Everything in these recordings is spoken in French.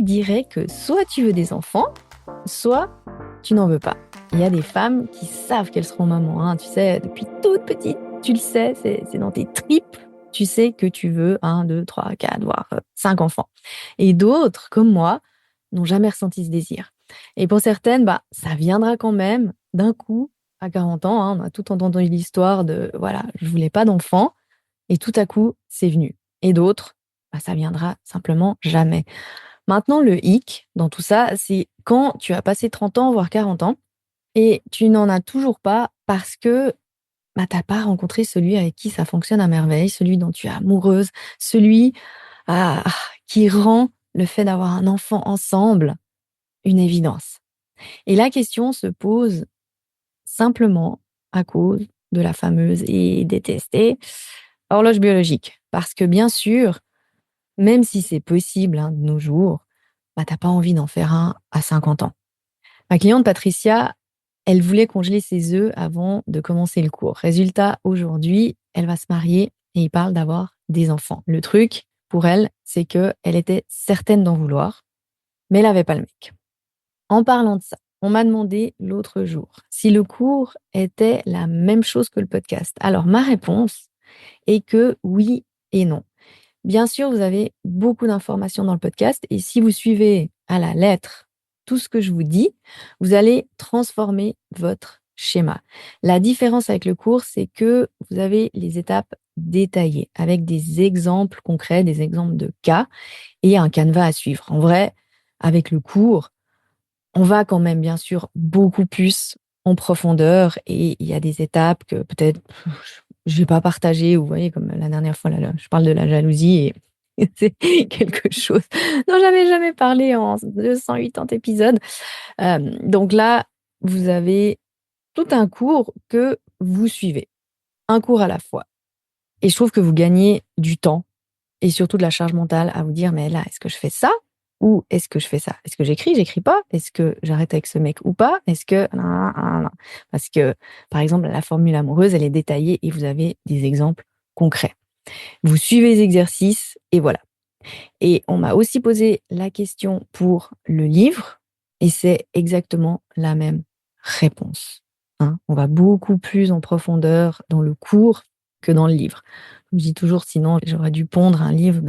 dirait que soit tu veux des enfants, soit tu n'en veux pas. Il y a des femmes qui savent qu'elles seront mamans, hein, tu sais, depuis toute petite, tu le sais, c'est dans tes tripes. Tu sais que tu veux 1, 2, 3, 4, voire 5 enfants. Et d'autres, comme moi, n'ont jamais ressenti ce désir. Et pour certaines, ça viendra quand même d'un coup, à 40 ans, hein, on a tout entendu l'histoire de, voilà, je voulais pas d'enfants, et tout à coup, c'est venu. Et d'autres, ça viendra simplement jamais. Maintenant, le hic dans tout ça, c'est quand tu as passé 30 ans, voire 40 ans, et tu n'en as toujours pas parce que tu n'as pas rencontré celui avec qui ça fonctionne à merveille, celui dont tu es amoureuse, celui ah, qui rend le fait d'avoir un enfant ensemble une évidence. Et la question se pose simplement à cause de la fameuse et détestée horloge biologique. Parce que bien sûr, même si c'est possible de nos jours, t'as pas envie d'en faire un à 50 ans. Ma cliente Patricia, elle voulait congeler ses œufs avant de commencer le cours. Résultat, aujourd'hui, elle va se marier et il parle d'avoir des enfants. Le truc, pour elle, c'est qu'elle était certaine d'en vouloir, mais elle n'avait pas le mec. En parlant de ça, on m'a demandé l'autre jour si le cours était la même chose que le podcast. Alors, ma réponse est que oui et non. Bien sûr, vous avez beaucoup d'informations dans le podcast et si vous suivez à la lettre tout ce que je vous dis, vous allez transformer votre schéma. La différence avec le cours, c'est que vous avez les étapes détaillées avec des exemples concrets, des exemples de cas et un canevas à suivre. En vrai, avec le cours, on va quand même bien sûr beaucoup plus en profondeur et il y a des étapes que peut-être je vais pas partager. Vous voyez, comme la dernière fois, là, je parle de la jalousie et c'est quelque chose dont j'avais jamais parlé en 280 épisodes. Donc là, vous avez tout un cours que vous suivez, un cours à la fois. Et je trouve que vous gagnez du temps et surtout de la charge mentale à vous dire, mais là, est-ce que je fais ça ou est-ce que je fais ça? Est-ce que j'écris pas? Est-ce que j'arrête avec ce mec ou pas? Est-ce que... Parce que, par exemple, la formule amoureuse, elle est détaillée et vous avez des exemples concrets. Vous suivez les exercices et voilà. Et on m'a aussi posé la question pour le livre et c'est exactement la même réponse. On va beaucoup plus en profondeur dans le cours que dans le livre. Je dis toujours, sinon j'aurais dû pondre un livre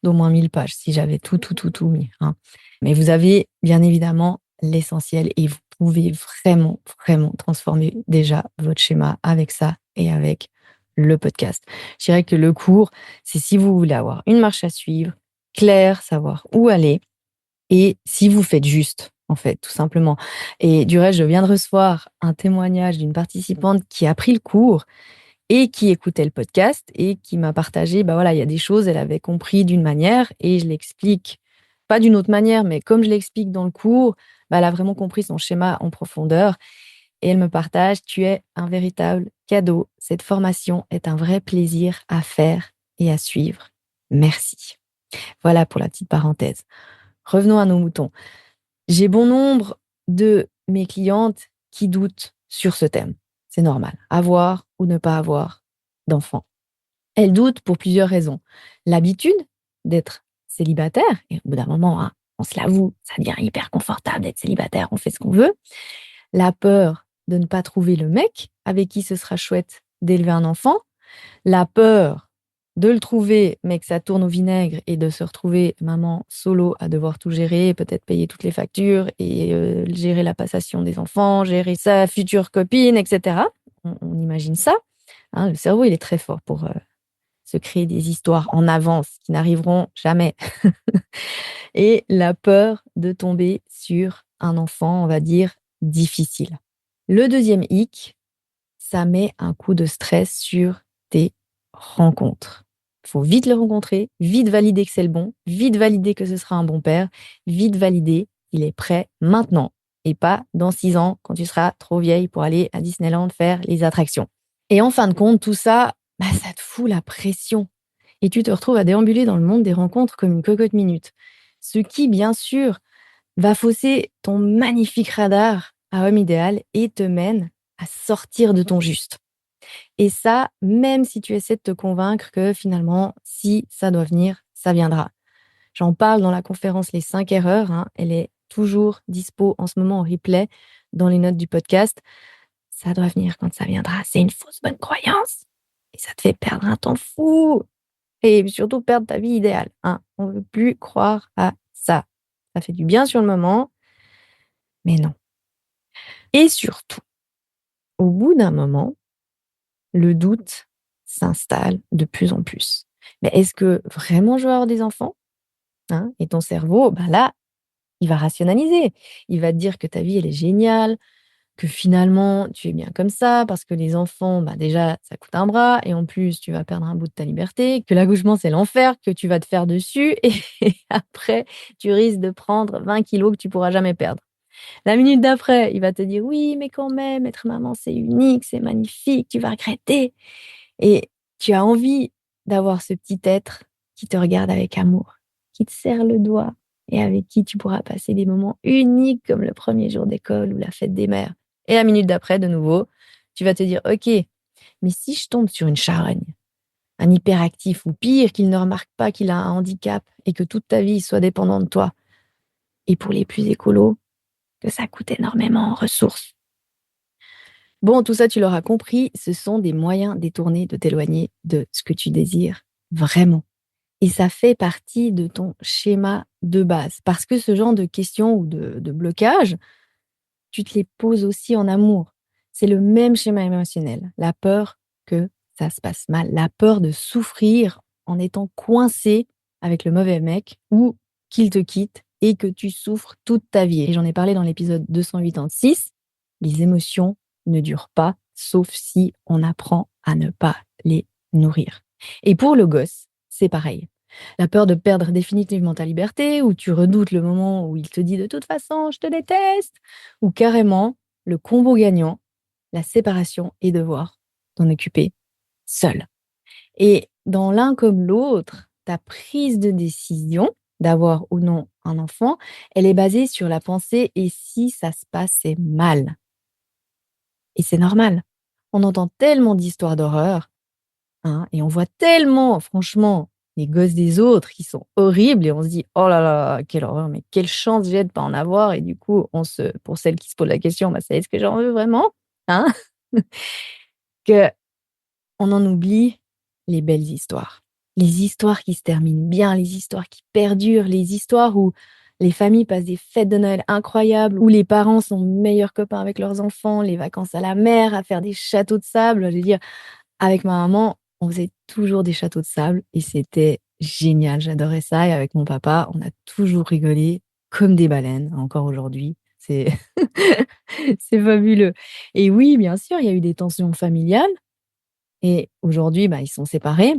d'au moins 1000 pages si j'avais tout mis. Mais vous avez bien évidemment l'essentiel et vous pouvez vraiment, vraiment transformer déjà votre schéma avec ça et avec le podcast. Je dirais que le cours, c'est si vous voulez avoir une marche à suivre, claire, savoir où aller et si vous faites juste, en fait, tout simplement. Et du reste, je viens de recevoir un témoignage d'une participante qui a pris le cours et qui écoutait le podcast et qui m'a partagé, il y a des choses, elle avait compris d'une manière et je l'explique pas d'une autre manière, mais comme je l'explique dans le cours, elle a vraiment compris son schéma en profondeur et elle me partage, tu es un véritable cadeau. Cette formation est un vrai plaisir à faire et à suivre. Merci. Voilà pour la petite parenthèse. Revenons à nos moutons. J'ai bon nombre de mes clientes qui doutent sur ce thème. C'est normal. Avoir ou ne pas avoir d'enfants. Elles doutent pour plusieurs raisons. L'habitude d'être célibataire, et au bout d'un moment, on se l'avoue, ça devient hyper confortable d'être célibataire, on fait ce qu'on veut. La peur de ne pas trouver le mec avec qui ce sera chouette d'élever un enfant. La peur de le trouver, mais que ça tourne au vinaigre et de se retrouver maman solo à devoir tout gérer, peut-être payer toutes les factures et gérer la passation des enfants, gérer sa future copine, etc. On imagine ça. Le cerveau, il est très fort pour se créer des histoires en avance qui n'arriveront jamais. Et la peur de tomber sur un enfant, on va dire, difficile. Le deuxième hic, ça met un coup de stress sur tes rencontres. Il faut vite le rencontrer, vite valider que c'est le bon, vite valider que ce sera un bon père, vite valider qu'il est prêt maintenant et pas dans 6 ans quand tu seras trop vieille pour aller à Disneyland faire les attractions. Et en fin de compte, tout ça, ça te fout la pression. Et tu te retrouves à déambuler dans le monde des rencontres comme une cocotte minute. Ce qui, bien sûr, va fausser ton magnifique radar à homme idéal et te mène à sortir de ton juste. Et ça, même si tu essaies de te convaincre que finalement, si ça doit venir, ça viendra. J'en parle dans la conférence Les 5 erreurs, hein. Elle est toujours dispo en ce moment en replay dans les notes du podcast. Ça doit venir quand ça viendra. C'est une fausse bonne croyance et ça te fait perdre un temps fou et surtout perdre ta vie idéale, hein. On veut plus croire à ça. Ça fait du bien sur le moment, mais non. Et surtout, au bout d'un moment, le doute s'installe de plus en plus. Mais est-ce que vraiment je veux avoir des enfants, hein? Et ton cerveau, bah là, il va rationaliser. Il va te dire que ta vie, elle est géniale, que finalement, tu es bien comme ça, parce que les enfants, bah déjà, ça coûte un bras, et en plus, tu vas perdre un bout de ta liberté, que l'accouchement, c'est l'enfer, que tu vas te faire dessus, et après, tu risques de prendre 20 kilos que tu pourras jamais perdre. La minute d'après, il va te dire: «Oui, mais quand même, être maman, c'est unique, c'est magnifique, tu vas regretter». Et tu as envie d'avoir ce petit être qui te regarde avec amour, qui te serre le doigt et avec qui tu pourras passer des moments uniques comme le premier jour d'école ou la fête des mères. Et la minute d'après, de nouveau, tu vas te dire: «OK, mais si je tombe sur une charogne, un hyperactif ou pire, qu'il ne remarque pas qu'il a un handicap et que toute ta vie soit dépendante de toi?» Et pour les plus écolos, que ça coûte énormément en ressources. Bon, tout ça, tu l'auras compris, ce sont des moyens détournés de t'éloigner de ce que tu désires vraiment. Et ça fait partie de ton schéma de base. Parce que ce genre de questions ou de blocages, tu te les poses aussi en amour. C'est le même schéma émotionnel. La peur que ça se passe mal, la peur de souffrir en étant coincé avec le mauvais mec ou qu'il te quitte et que tu souffres toute ta vie. Et j'en ai parlé dans l'épisode 286. Les émotions ne durent pas, sauf si on apprend à ne pas les nourrir. Et pour le gosse, c'est pareil. La peur de perdre définitivement ta liberté, ou tu redoutes le moment où il te dit de toute façon, je te déteste, ou carrément le combo gagnant, la séparation et devoir t'en occuper seul. Et dans l'un comme l'autre, ta prise de décision d'avoir ou non un enfant, elle est basée sur la pensée et si ça se passait mal. Et c'est normal. On entend tellement d'histoires d'horreur, hein, et on voit tellement, franchement, les gosses des autres qui sont horribles et on se dit: «Oh là là, quelle horreur, mais quelle chance j'ai de pas en avoir» et du coup, pour celles qui se posent la question, bah, c'est: «Est-ce que j'en veux vraiment?» Hein? Qu'on en oublie les belles histoires. Les histoires qui se terminent bien, les histoires qui perdurent, les histoires où les familles passent des fêtes de Noël incroyables, où les parents sont meilleurs copains avec leurs enfants, les vacances à la mer, à faire des châteaux de sable. Je veux dire, avec ma maman, on faisait toujours des châteaux de sable et c'était génial, j'adorais ça et avec mon papa, on a toujours rigolé comme des baleines, encore aujourd'hui. C'est c'est fabuleux et oui, bien sûr, il y a eu des tensions familiales et aujourd'hui, bah, ils sont séparés.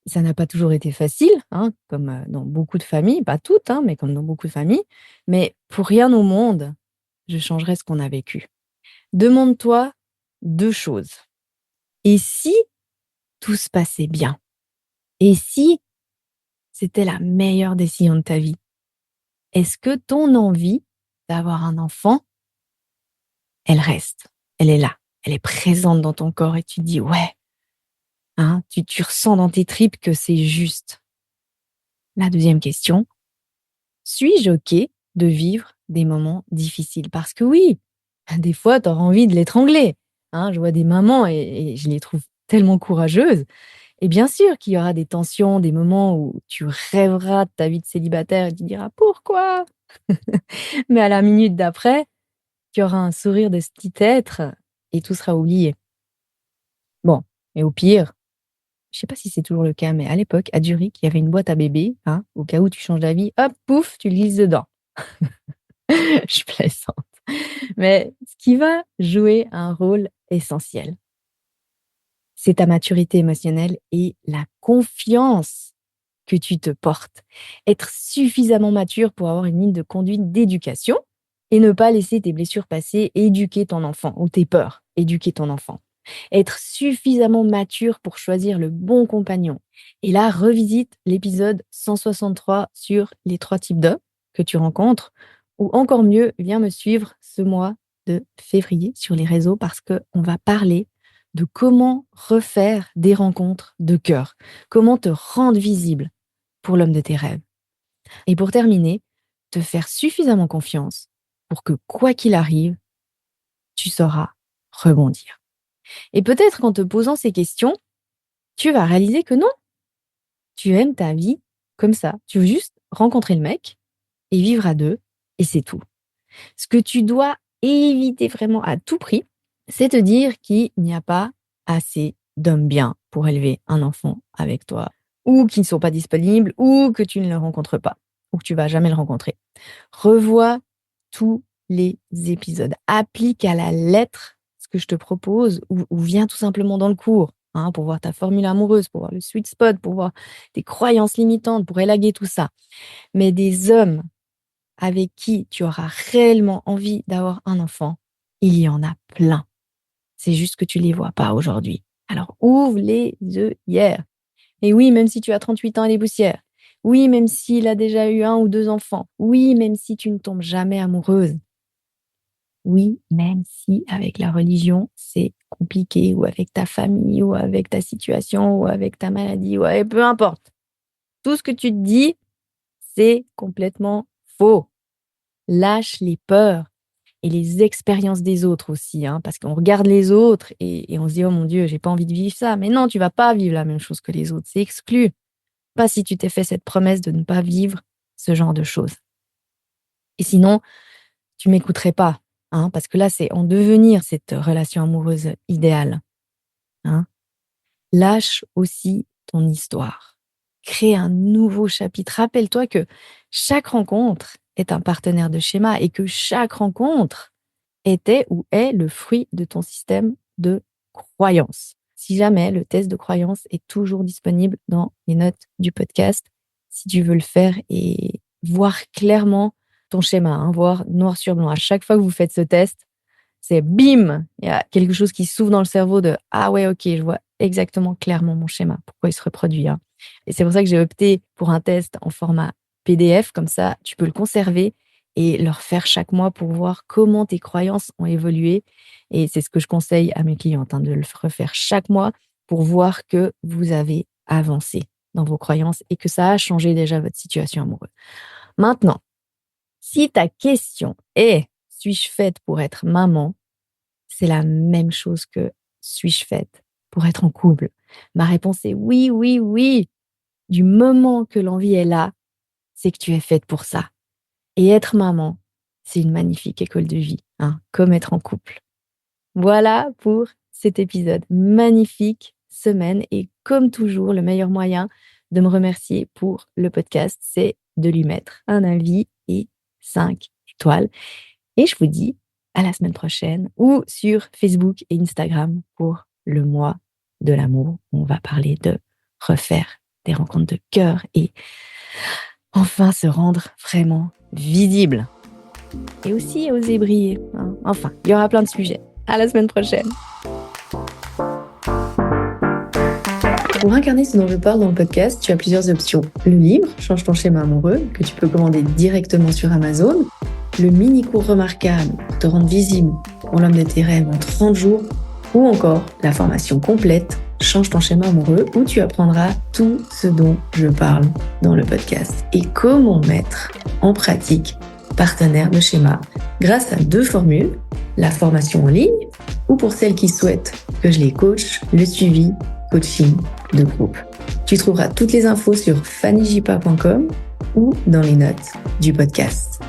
Ça n'a pas toujours été facile, hein, comme, dans beaucoup de familles, pas toutes, hein, mais comme dans beaucoup de familles. Mais pour rien au monde, je changerais ce qu'on a vécu. Demande-toi 2 choses. Et si tout se passait bien? Et si c'était la meilleure décision de ta vie? Est-ce que ton envie d'avoir un enfant, elle reste? Elle est là, elle est présente dans ton corps et tu te dis: «Ouais», hein, tu ressens dans tes tripes que c'est juste. La deuxième question: suis-je OK de vivre des moments difficiles? Parce que oui, des fois, tu auras envie de l'étrangler, hein. Je vois des mamans et je les trouve tellement courageuses. Et bien sûr qu'il y aura des tensions, des moments où tu rêveras de ta vie de célibataire et tu diras: «Pourquoi?» Mais à la minute d'après, tu auras un sourire de ce petit être et tout sera oublié. Bon, et au pire, je sais pas si c'est toujours le cas, mais à l'époque, à Zurich, il y avait une boîte à bébé, hein, au cas où tu changes d'avis, hop, pouf, tu le glisses dedans. Je plaisante. Mais ce qui va jouer un rôle essentiel, c'est ta maturité émotionnelle et la confiance que tu te portes. Être suffisamment mature pour avoir une ligne de conduite d'éducation et ne pas laisser tes blessures passées éduquer ton enfant ou tes peurs éduquer ton enfant. Être suffisamment mature pour choisir le bon compagnon. Et là, revisite l'épisode 163 sur les 3 types d'hommes que tu rencontres ou encore mieux, viens me suivre ce mois de février sur les réseaux parce qu'on va parler de comment refaire des rencontres de cœur, comment te rendre visible pour l'homme de tes rêves. Et pour terminer, te faire suffisamment confiance pour que quoi qu'il arrive, tu sauras rebondir. Et peut-être qu'en te posant ces questions, tu vas réaliser que non, tu aimes ta vie comme ça. Tu veux juste rencontrer le mec et vivre à deux, et c'est tout. Ce que tu dois éviter vraiment à tout prix, c'est te dire qu'il n'y a pas assez d'hommes bien pour élever un enfant avec toi, ou qui ne sont pas disponibles, ou que tu ne le rencontres pas, ou que tu vas jamais le rencontrer. Revois tous les épisodes. Applique à la lettre ce que je te propose, ou viens tout simplement dans le cours, pour voir ta formule amoureuse, pour voir le sweet spot, pour voir tes croyances limitantes, pour élaguer tout ça. Mais des hommes avec qui tu auras réellement envie d'avoir un enfant, il y en a plein. C'est juste que tu les vois pas aujourd'hui. Alors ouvre les œillères. Et oui, même si tu as 38 ans et des poussières. Oui, même s'il a déjà eu 1 ou 2 enfants. Oui, même si tu ne tombes jamais amoureuse. Oui, même si avec la religion, c'est compliqué, ou avec ta famille, ou avec ta situation, ou avec ta maladie, peu importe. Tout ce que tu te dis, c'est complètement faux. Lâche les peurs et les expériences des autres aussi, parce qu'on regarde les autres et on se dit: «Oh mon Dieu, j'ai pas envie de vivre ça». Mais non, tu vas pas vivre la même chose que les autres, c'est exclu. Pas si tu t'es fait cette promesse de ne pas vivre ce genre de choses. Et sinon, tu m'écouterais pas, parce que là, c'est en devenir cette relation amoureuse idéale, hein. Lâche aussi ton histoire. Crée un nouveau chapitre. Rappelle-toi que chaque rencontre est un partenaire de schéma et que chaque rencontre était ou est le fruit de ton système de croyance. Si jamais, le test de croyance est toujours disponible dans les notes du podcast, si tu veux le faire et voir clairement ton schéma, voir noir sur blanc. À chaque fois que vous faites ce test, c'est bim, il y a quelque chose qui s'ouvre dans le cerveau de ah ouais, ok, je vois exactement clairement mon schéma, pourquoi il se reproduit. Et c'est pour ça que j'ai opté pour un test en format PDF, comme ça tu peux le conserver et le refaire chaque mois pour voir comment tes croyances ont évolué. Et c'est ce que je conseille à mes clientes, de le refaire chaque mois pour voir que vous avez avancé dans vos croyances et que ça a changé déjà votre situation amoureuse. Maintenant, si ta question est: suis-je faite pour être maman? C'est la même chose que: suis-je faite pour être en couple? Ma réponse est oui, oui, oui. Du moment que l'envie est là, c'est que tu es faite pour ça. Et être maman, c'est une magnifique école de vie, comme être en couple. Voilà pour cet épisode. Magnifique semaine. Et comme toujours, le meilleur moyen de me remercier pour le podcast, c'est de lui mettre un avis et 5 étoiles. Et je vous dis à la semaine prochaine ou sur Facebook et Instagram pour le mois de l'amour. On va parler de refaire des rencontres de cœur et enfin se rendre vraiment visible. Et aussi oser briller. Enfin, il y aura plein de sujets. À la semaine prochaine. Pour incarner ce dont je parle dans le podcast, tu as plusieurs options. Le livre « Change ton schéma amoureux » que tu peux commander directement sur Amazon. Le mini-cours remarquable pour te rendre visible pour l'homme de tes rêves en 30 jours. Ou encore la formation complète « Change ton schéma amoureux » où tu apprendras tout ce dont je parle dans le podcast et comment mettre en pratique partenaire de schéma grâce à 2 formules, la formation en ligne ou pour celles qui souhaitent que je les coach, le suivi coaching de groupe. Tu trouveras toutes les infos sur fannyjipa.com ou dans les notes du podcast.